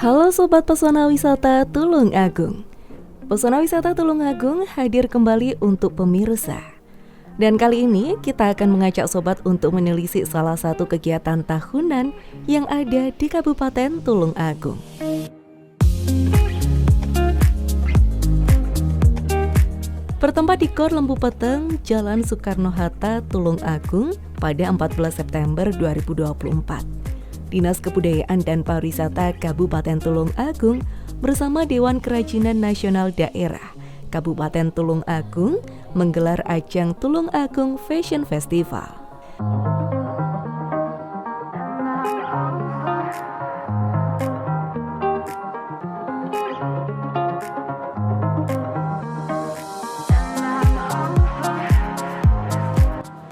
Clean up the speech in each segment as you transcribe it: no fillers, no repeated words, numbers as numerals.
Halo Sobat Pesona Wisata Tulung Agung. Pesona Wisata Tulung Agung hadir kembali untuk pemirsa. Dan kali ini kita akan mengajak Sobat untuk menelisik salah satu kegiatan tahunan yang ada di Kabupaten Tulung Agung. Bertempat di Gor Lembu Peteng, Jalan Soekarno-Hatta, Tulung Agung pada 14 September 2024. Dinas Kebudayaan dan Pariwisata Kabupaten Tulung Agung bersama Dewan Kerajinan Nasional Daerah Kabupaten Tulung Agung menggelar ajang Tulung Agung Fashion Festival.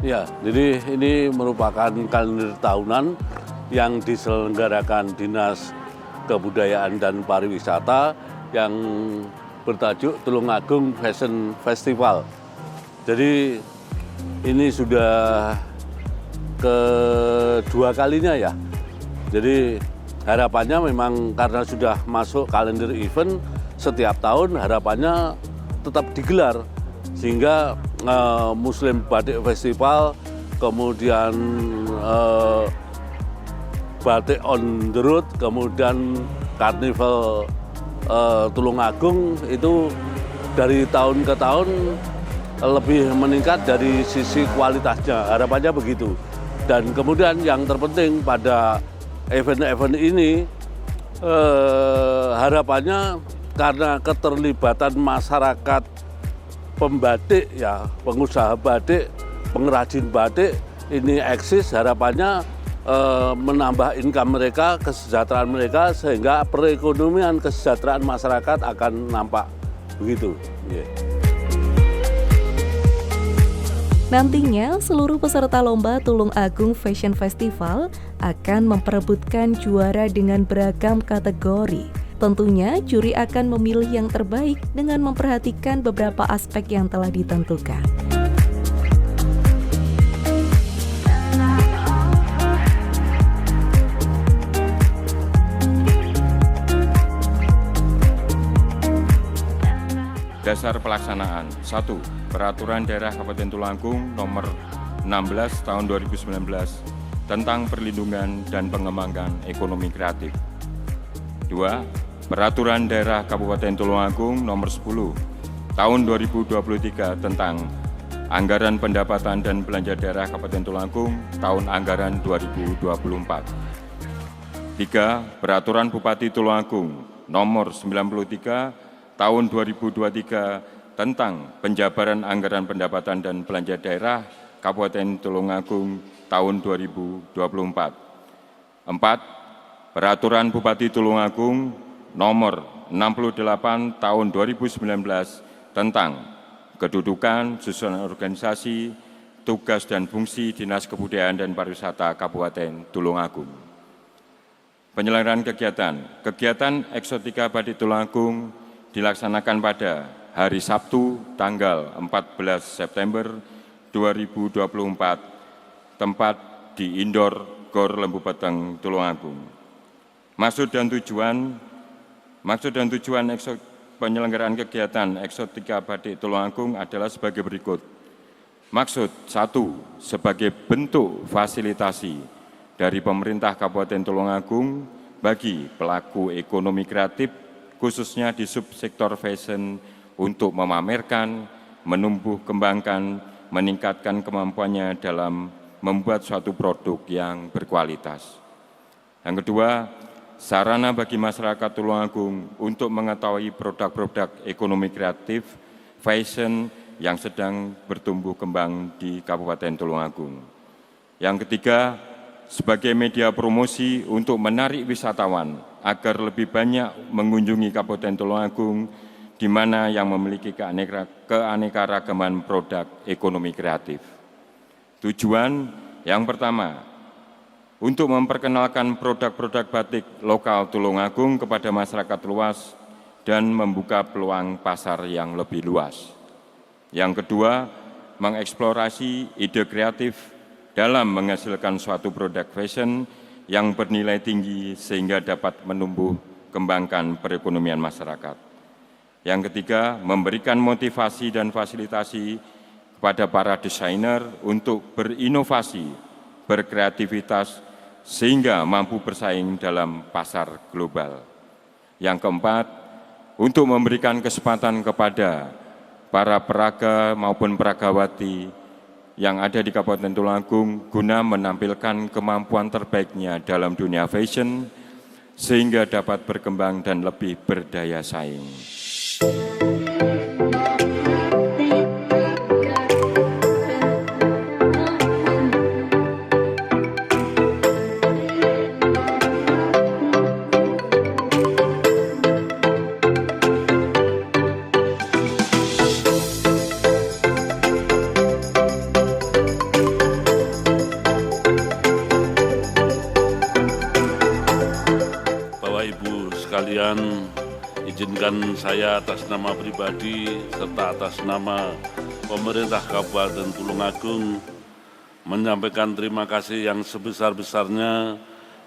Ya, jadi ini merupakan kalender tahunan yang diselenggarakan Dinas Kebudayaan dan Pariwisata yang bertajuk Tulung Agung Fashion Festival. Jadi ini sudah kedua kalinya ya. Jadi harapannya memang karena sudah masuk kalender event setiap tahun harapannya tetap digelar sehingga Muslim Batik Festival, kemudian Batik on the Road, kemudian Karnival Tulung Agung itu dari tahun ke tahun lebih meningkat dari sisi kualitasnya, harapannya begitu. Dan kemudian yang terpenting pada event-event ini harapannya karena keterlibatan masyarakat pembatik ya, pengusaha batik, pengrajin batik ini eksis, harapannya menambah income mereka, kesejahteraan mereka, sehingga perekonomian kesejahteraan masyarakat akan nampak begitu. Yeah. Nantinya seluruh peserta lomba Tulung Agung Fashion Festival akan memperebutkan juara dengan beragam kategori. Tentunya juri akan memilih yang terbaik dengan memperhatikan beberapa aspek yang telah ditentukan. Dasar pelaksanaan 1. Peraturan Daerah Kabupaten Tulung Agung Nomor 16 Tahun 2019 tentang perlindungan dan pengembangan ekonomi kreatif. 2. Peraturan Daerah Kabupaten Tulung Agung Nomor 10 Tahun 2023 tentang Anggaran Pendapatan dan Belanja Daerah Kabupaten Tulung Agung Tahun Anggaran 2024. 3. Peraturan Bupati Tulung Agung Nomor 93 Tahun 2023 tentang penjabaran anggaran pendapatan dan belanja daerah Kabupaten Tulung Agung tahun 2024. 4. Peraturan Bupati Tulung Agung nomor 68 tahun 2019 tentang kedudukan, susunan organisasi, tugas dan fungsi Dinas Kebudayaan dan Pariwisata Kabupaten Tulung Agung. Penyelenggaraan kegiatan Eksotika Batik Tulung Agung dilaksanakan pada hari Sabtu tanggal 14 September 2024, tempat di Indoor Gor Lembu Peteng, Tulung Agung. Maksud dan tujuan penyelenggaraan kegiatan Eksotika Batik Tulung Agung adalah sebagai berikut. Maksud 1. Sebagai bentuk fasilitasi dari pemerintah Kabupaten Tulung Agung bagi pelaku ekonomi kreatif khususnya di subsektor fashion untuk memamerkan, menumbuh kembangkan, meningkatkan kemampuannya dalam membuat suatu produk yang berkualitas. Yang kedua, sarana bagi masyarakat Tulung Agung untuk mengetahui produk-produk ekonomi kreatif, fashion yang sedang bertumbuh kembang di Kabupaten Tulung Agung. Yang ketiga, sebagai media promosi untuk menarik wisatawan agar lebih banyak mengunjungi Kabupaten Tulung Agung, di mana yang memiliki keanekaragaman produk ekonomi kreatif. Tujuan yang pertama, untuk memperkenalkan produk-produk batik lokal Tulung Agung kepada masyarakat luas dan membuka peluang pasar yang lebih luas. Yang kedua, mengeksplorasi ide kreatif dalam menghasilkan suatu produk fashion yang bernilai tinggi sehingga dapat menumbuh kembangkan perekonomian masyarakat. Yang ketiga, memberikan motivasi dan fasilitasi kepada para desainer untuk berinovasi, berkreativitas, sehingga mampu bersaing dalam pasar global. Yang keempat, untuk memberikan kesempatan kepada para peraga maupun peragawati yang ada di Kabupaten Tulungagung guna menampilkan kemampuan terbaiknya dalam dunia fashion sehingga dapat berkembang dan lebih berdaya saing. Sekalian, izinkan saya atas nama pribadi serta atas nama pemerintah Kabupaten Tulungagung menyampaikan terima kasih yang sebesar-besarnya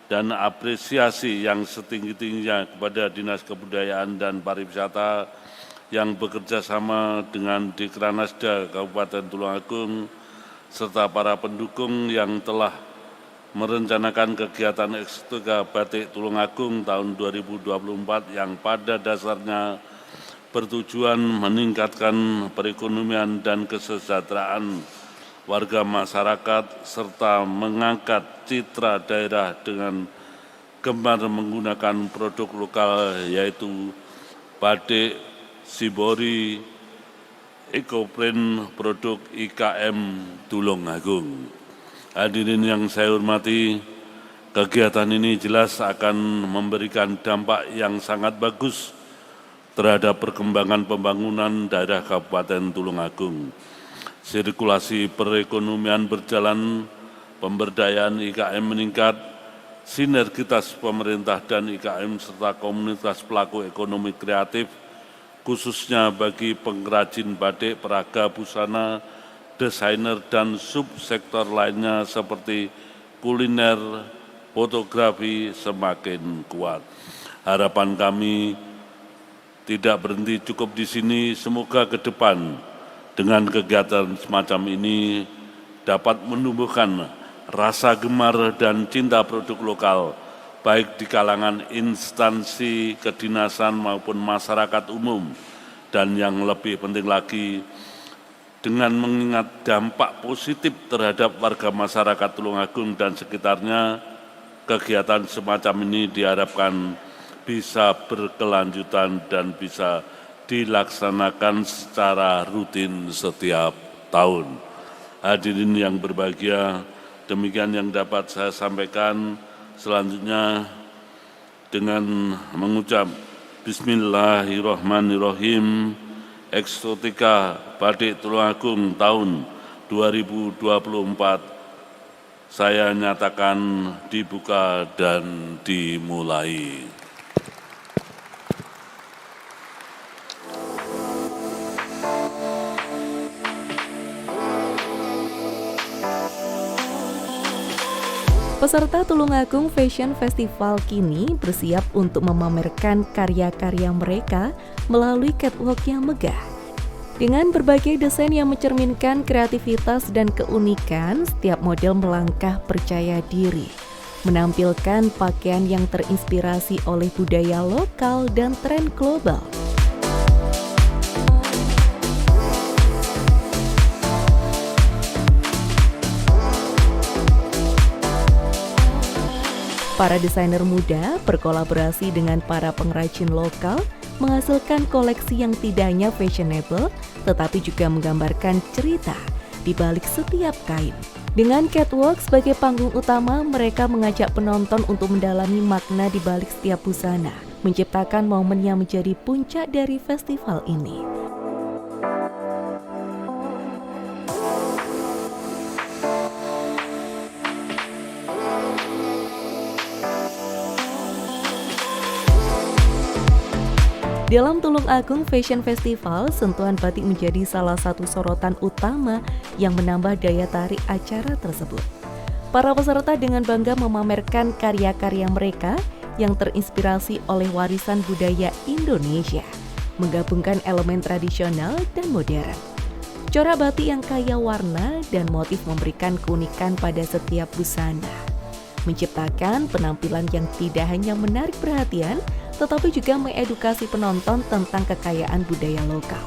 dan apresiasi yang setinggi-tingginya kepada Dinas Kebudayaan dan Pariwisata yang bekerja sama dengan Dikranasda Kabupaten Tulungagung serta para pendukung yang telah merencanakan kegiatan Eksotika Batik Tulungagung tahun 2024 yang pada dasarnya bertujuan meningkatkan perekonomian dan kesejahteraan warga masyarakat serta mengangkat citra daerah dengan gemar menggunakan produk lokal yaitu batik, shibori, ekoprint, produk IKM Tulungagung. Hadirin yang saya hormati, kegiatan ini jelas akan memberikan dampak yang sangat bagus terhadap perkembangan pembangunan daerah Kabupaten Tulungagung. Sirkulasi perekonomian berjalan, pemberdayaan IKM meningkat, sinergitas pemerintah dan IKM serta komunitas pelaku ekonomi kreatif, khususnya bagi pengrajin batik, peraga busana, desainer dan subsektor lainnya seperti kuliner, fotografi semakin kuat. Harapan kami tidak berhenti cukup di sini, semoga ke depan dengan kegiatan semacam ini dapat menumbuhkan rasa gemar dan cinta produk lokal, baik di kalangan instansi kedinasan maupun masyarakat umum, dan yang lebih penting lagi, dengan mengingat dampak positif terhadap warga masyarakat Tulungagung dan sekitarnya, kegiatan semacam ini diharapkan bisa berkelanjutan dan bisa dilaksanakan secara rutin setiap tahun. Hadirin yang berbahagia, demikian yang dapat saya sampaikan. Selanjutnya dengan mengucap Bismillahirrahmanirrahim, Eksotika Batik Tulungagung tahun 2024 saya nyatakan dibuka dan dimulai. Peserta Tulungagung Fashion Festival kini bersiap untuk memamerkan karya-karya mereka melalui catwalk yang megah. Dengan berbagai desain yang mencerminkan kreativitas dan keunikan, setiap model melangkah percaya diri, menampilkan pakaian yang terinspirasi oleh budaya lokal dan tren global. Para desainer muda berkolaborasi dengan para pengrajin lokal menghasilkan koleksi yang tidak hanya fashionable, tetapi juga menggambarkan cerita di balik setiap kain. Dengan catwalk sebagai panggung utama, mereka mengajak penonton untuk mendalami makna di balik setiap busana, menciptakan momen yang menjadi puncak dari festival ini. Dalam Tulungagung Fashion Festival, sentuhan batik menjadi salah satu sorotan utama yang menambah daya tarik acara tersebut. Para peserta dengan bangga memamerkan karya-karya mereka yang terinspirasi oleh warisan budaya Indonesia, menggabungkan elemen tradisional dan modern. Corak batik yang kaya warna dan motif memberikan keunikan pada setiap busana, menciptakan penampilan yang tidak hanya menarik perhatian, tetapi juga mengedukasi penonton tentang kekayaan budaya lokal.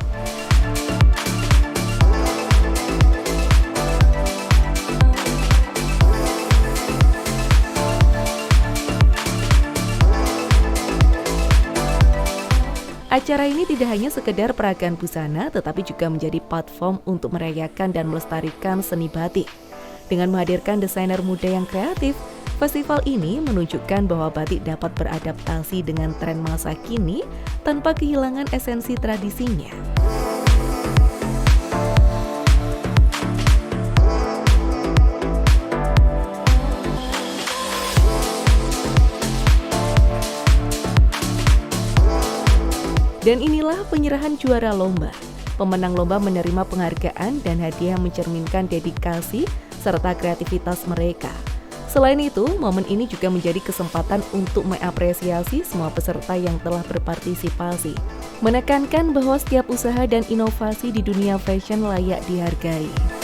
Acara ini tidak hanya sekedar peragaan busana, tetapi juga menjadi platform untuk merayakan dan melestarikan seni batik. Dengan menghadirkan desainer muda yang kreatif, festival ini menunjukkan bahwa batik dapat beradaptasi dengan tren masa kini tanpa kehilangan esensi tradisinya. Dan inilah penyerahan juara lomba. Pemenang lomba menerima penghargaan dan hadiah yang mencerminkan dedikasi serta kreativitas mereka. Selain itu, momen ini juga menjadi kesempatan untuk mengapresiasi semua peserta yang telah berpartisipasi, menekankan bahwa setiap usaha dan inovasi di dunia fashion layak dihargai.